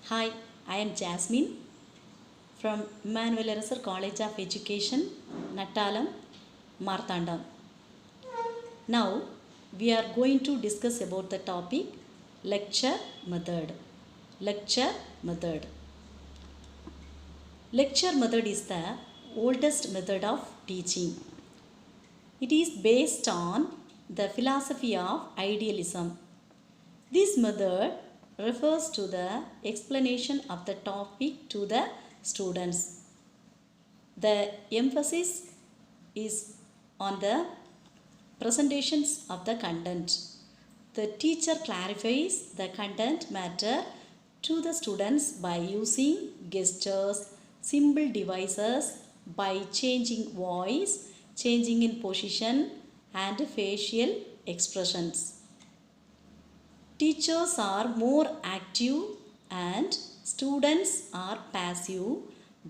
Hi, I am Jasmine from Emmanuel Arasar College of Education, Nattalam, Marthandam. Now, we are going to discuss about the topic lecture method. Lecture method. Lecture method is the oldest method of teaching. It is based on the philosophy of idealism. This method refers to the explanation of the topic to the students. The emphasis is on the presentations of the content. The teacher clarifies the content matter to the students by using gestures, symbol devices, by changing voice, changing in position and facial expressions. Teachers are more active and students are passive,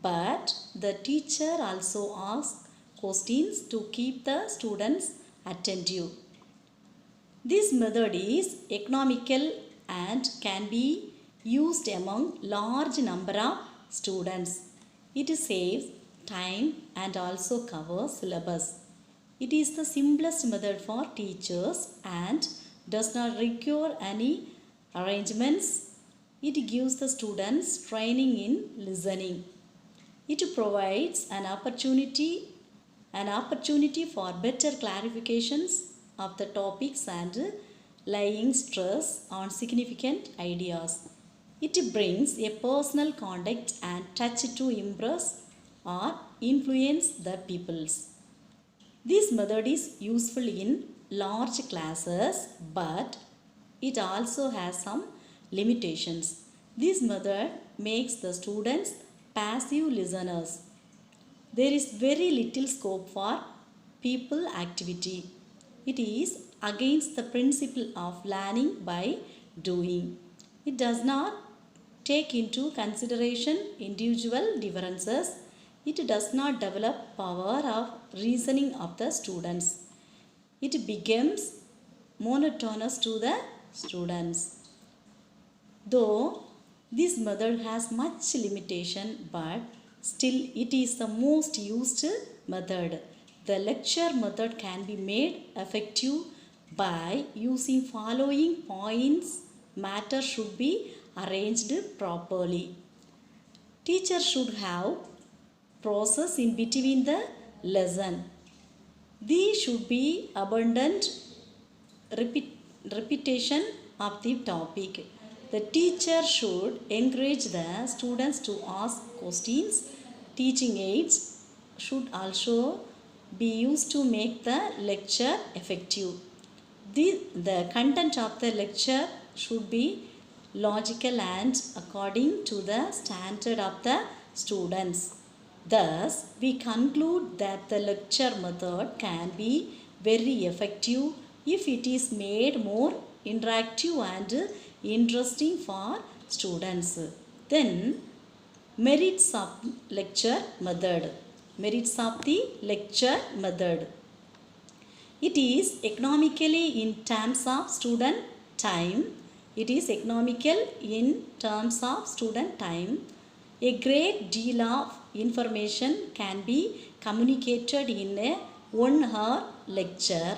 but the teacher also asks questions to keep the students attentive. This method is economical and can be used among large number of students. It saves time and also covers syllabus. It is the simplest method for teachers and does not require any arrangements. It gives the students training in listening. It provides an opportunity for better clarifications of the topics and laying stress on significant ideas. It brings a personal contact and touch to impress or influence the peoples. This method is useful in large classes, but it also has some limitations. This method makes the students passive listeners. There is very little scope for people activity. It is against the principle of learning by doing. It does not take into consideration individual differences. It does not develop power of reasoning of the students. It becomes monotonous to the students. Though this method has much limitation, but still it is the most used method. The lecture method can be made effective by using following points. Matter should be arranged properly. Teacher should have process in between the lesson. These should be abundant repetition of the topic. The teacher should encourage the students to ask questions. Teaching aids should also be used to make the lecture effective. The content of the lecture should be logical and according to the standard of the students. Thus, we conclude that the lecture method can be very effective if it is made more interactive and interesting for students. Then, merits of lecture method. Merits of the lecture method. It is economically in terms of student time. It is economical in terms of student time. A great deal of information can be communicated in a 1 hour lecture.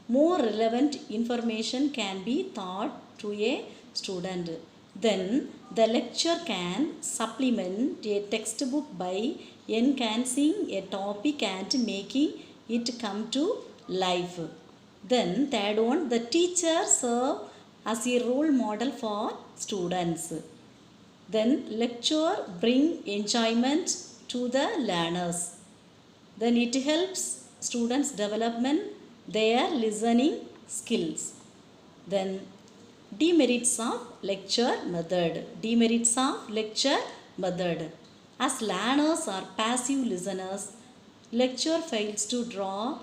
More relevant information can be taught to a student. Then the lecture can supplement a textbook by enhancing a topic and making it come to life. Then third one, the teacher serve as a role model for students. Then lecture bring enjoyment to the learners. Then it helps students development their listening skills. Then demerits of lecture method. Demerits of lecture method. As learners are passive listeners, lecture fails to draw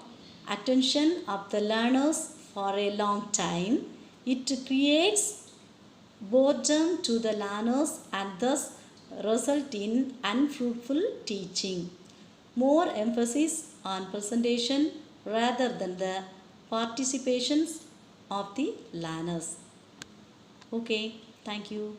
attention of the learners for a long time. It creates boredom to the learners and thus result in unfruitful teaching. More emphasis on presentation rather than the participations of the learners. Okay, thank you.